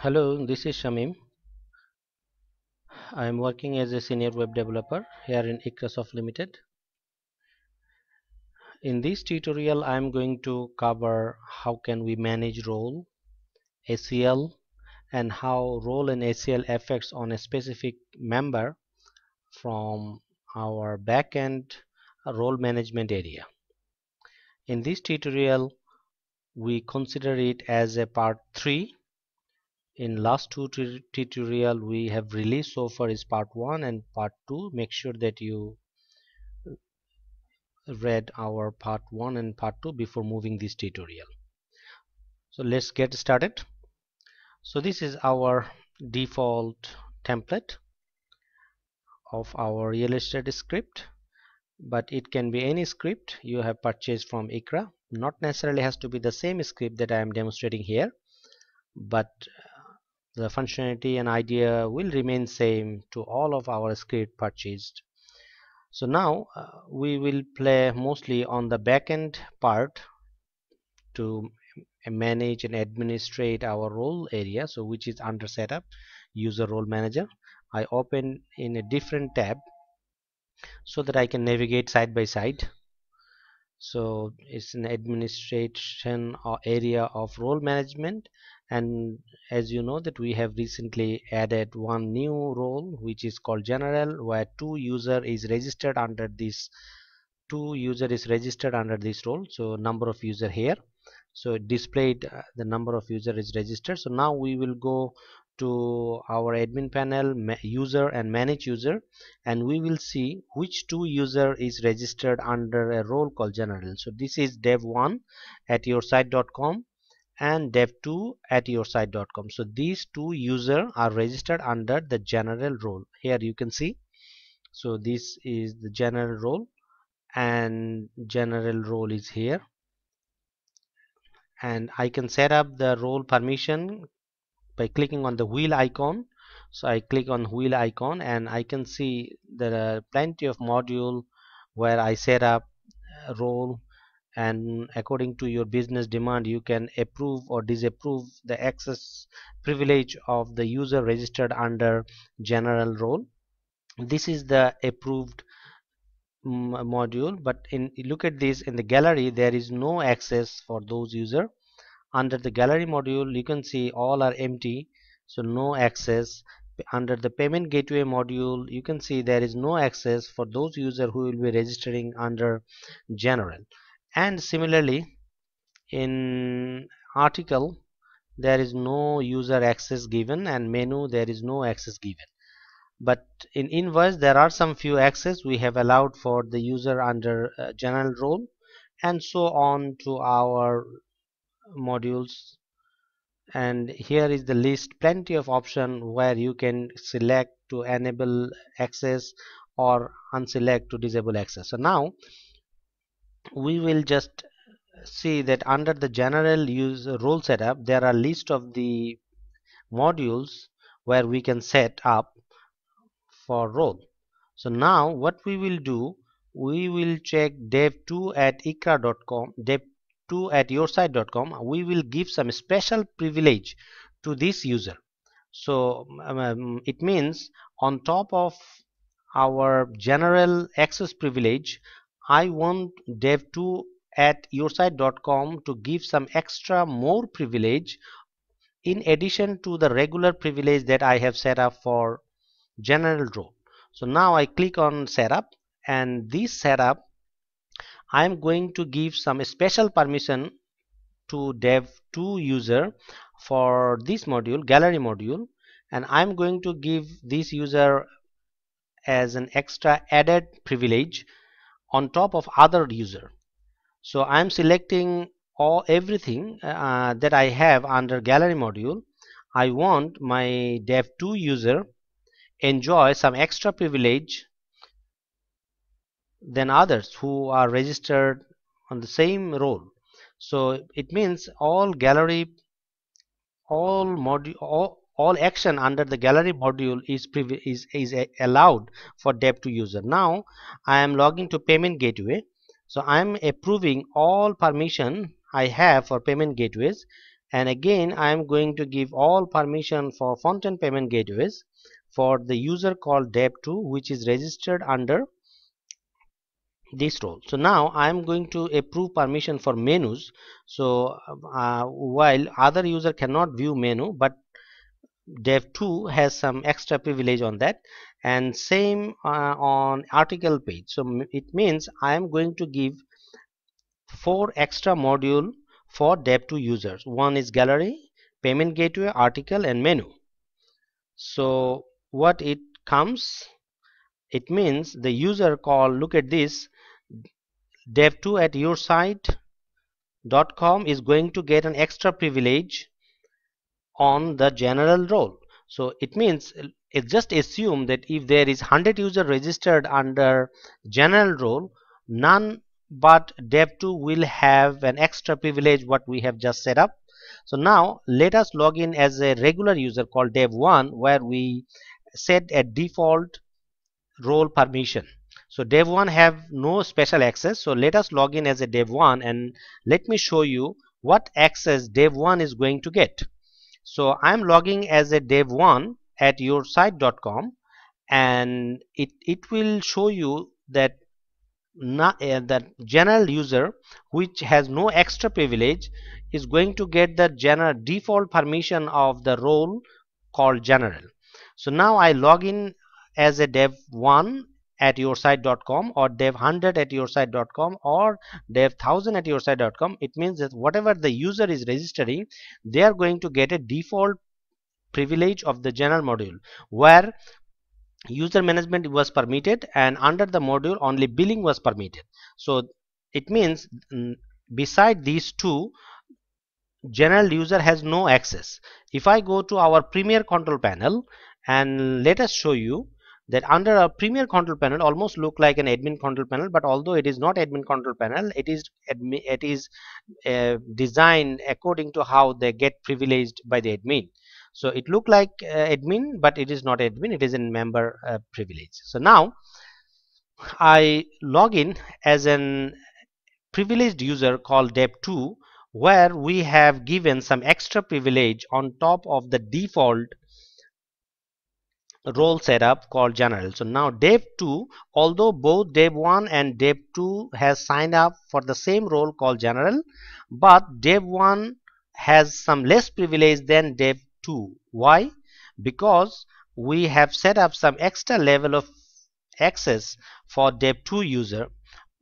Hello, this is Shamim. I am working as a senior web developer here in Ikrasoft Limited. In this tutorial, I am going to cover how can we manage role, ACL, and how role and ACL affects on a specific member from our backend role management area. In this tutorial, we consider it as a part 3. In last two tutorial we have released so far is part 1 and part 2. Make sure that you read our part 1 and part 2 before moving this tutorial. So let's get started. So this is our default template of our real estate script, but it can be any script you have purchased from Ikra. Not necessarily has to be the same script that I am demonstrating here, but the functionality and idea will remain same to all of our script purchased. So now we will play mostly on the backend part to manage and administrate our role area, so which is under setup user role manager. I open in a different tab so that I can navigate side by side. So it's an administration or area of role management, and as you know that we have recently added one new role which is called general, where two user is registered under this role. So number of user here, so it displayed the number of user is registered. So now we will go to our admin panel, user and manage user, and we will see which two user is registered under a role called general. So this is dev1 at yoursite.com and dev2 at yoursite.com. so these two user are registered under the general role. Here you can see, so this is the general role and general role is here, and I can set up the role permission by clicking on the wheel icon. So I click on wheel icon and I can see there are plenty of module where I set up a role, and according to your business demand you can approve or disapprove the access privilege of the user registered under general role. This is the approved module, but look at this, in the gallery there is no access for those user. Under the gallery module you can see all are empty, so no access. Under the payment gateway module you can see there is no access for those user who will be registering under general. And similarly in article there is no user access given, and menu there is no access given. But in invoice there are some few access we have allowed for the user under general role, and so on to our modules. And here is the list, plenty of option where you can select to enable access or unselect to disable access. So now we will just see that under the general user role setup there are list of the modules where we can set up for role. So now what we will do, we will check dev2 at ikra.com, dev2 at yoursite.com. we will give some special privilege to this user. So it means on top of our general access privilege, I want dev2 at yoursite.com to give some extra more privilege in addition to the regular privilege that I have set up for general role. So now I click on setup, and this setup I am going to give some special permission to dev2 user for this module, gallery module, and I'm going to give this user as an extra added privilege on top of other user. So I'm selecting everything that I have under gallery module. I want my dev2 user enjoy some extra privilege than others who are registered on the same role. So it means all gallery, all module, all action under the gallery module is allowed for dev2 user. Now I am logging to payment gateway, so I am approving all permission I have for payment gateways, and again I am going to give all permission for front-end payment gateways for the user called dev2, which is registered under this role. So now I am going to approve permission for menus. So while other user cannot view menu, but dev2 has some extra privilege on that, and same on article page. So it means I am going to give 4 extra module for dev2 users. One is gallery, payment gateway, article, and menu. So what it comes, it means the user call, look at this, dev2 at yoursite.com is going to get an extra privilege on the general role. So it means it just assume that if there is 100 user registered under general role, none but dev2 will have an extra privilege what we have just set up. So now let us log in as a regular user called dev1, where we set a default role permission. So dev1 have no special access. So let us log in as a dev1 and let me show you what access dev1 is going to get. So I'm logging as a dev1 at yoursite.com, and it will show you that that general user which has no extra privilege is going to get the general default permission of the role called general. So now I log in as a dev1 at yoursite.com or dev100 at yoursite.com or dev1000 at yoursite.com. It means that whatever the user is registering, they are going to get a default privilege of the general module, where user management was permitted, and under the module only billing was permitted. So it means beside these two, general user has no access. If I go to our premier control panel and let us show you that under a premier control panel almost look like an admin control panel, but although it is not admin control panel, it is designed according to how they get privileged by the admin. So it look like admin, but it is not admin, it is a member privilege. So now I log in as an privileged user called dev2, where we have given some extra privilege on top of the default role setup called general. So now dev2, although both dev1 and dev2 has signed up for the same role called general, but dev1 has some less privilege than dev2. Why? Because we have set up some extra level of access for dev2 user.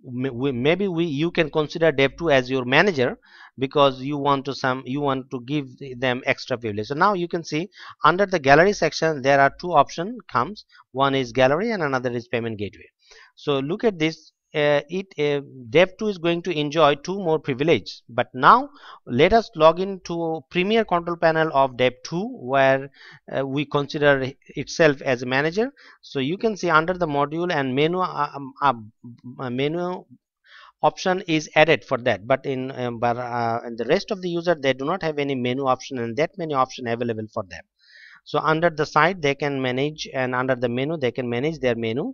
Maybe you can consider dev2 as your manager, because you want to give them extra privilege. So now you can see under the gallery section there are two options comes. One is gallery and another is payment gateway. So look at this, dev2 is going to enjoy two more privilege. But now let us log into premier control panel of dev2, where we consider itself as a manager. So you can see under the module and menu option is added for that, but in the rest of the user, they do not have any menu option and that many option available for them. So under the site they can manage, and under the menu they can manage their menu,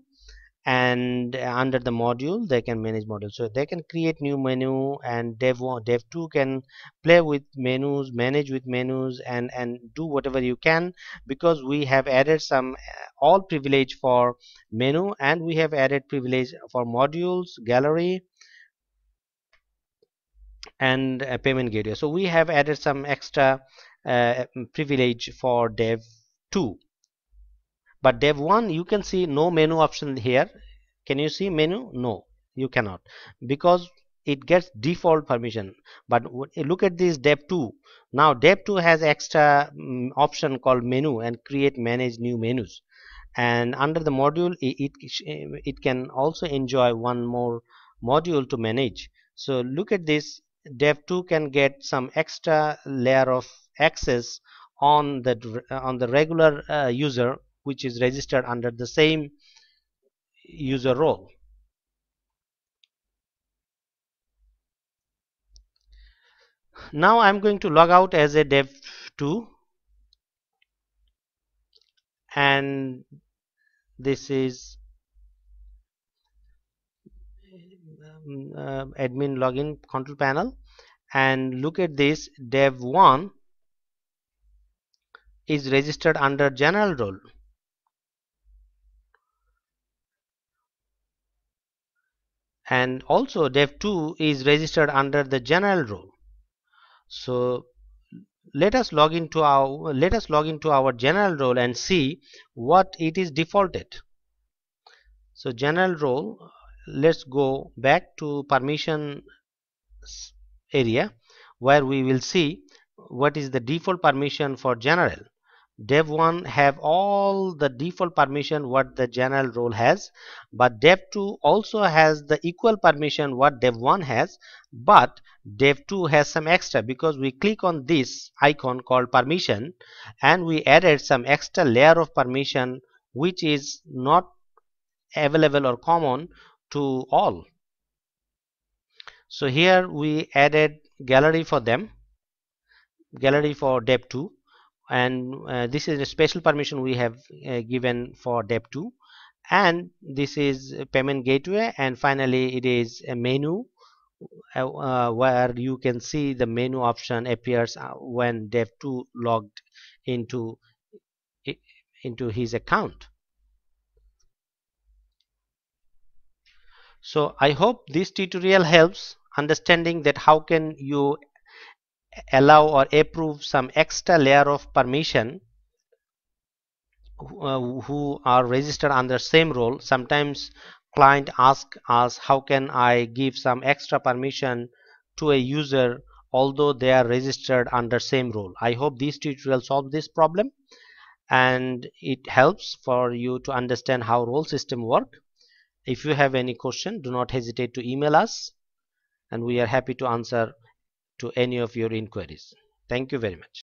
and under the module they can manage module. So they can create new menu, and dev2 can play with menus, manage with menus, and do whatever you can, because we have added some all privilege for menu, and we have added privilege for modules, gallery, and payment gateway. So we have added some extra privilege for dev2. But dev1, you can see no menu option here. Can you see menu? No, you cannot, because it gets default permission. But look at this dev2. Now dev2 has extra option called menu and create manage new menus, and under the module it can also enjoy one more module to manage. So look at this, dev2 can get some extra layer of access on the regular user which is registered under the same user role. Now I'm going to log out as a dev2, and this is admin login control panel, and look at this, dev1 is registered under general role, and also dev2 is registered under the general role. So let us log into our general role and see what it is defaulted. So general role, let's go back to permission area where we will see what is the default permission for general. Dev1 have all the default permission what the general role has, but dev2 also has the equal permission what dev1 has, but dev2 has some extra because we click on this icon called permission and we added some extra layer of permission which is not available or common to all. So here we added gallery for them, gallery for dev2, and this is a special permission we have given for dev2, and this is a payment gateway, and finally it is a menu where you can see the menu option appears when dev2 logged into into his account. So I hope this tutorial helps understanding that how can you allow or approve some extra layer of permission who are registered under same role. Sometimes client ask us how can I give some extra permission to a user although they are registered under same role. I hope this tutorial solves this problem and it helps for you to understand how role system work. If you have any question, do not hesitate to email us and we are happy to answer to any of your inquiries. Thank you very much.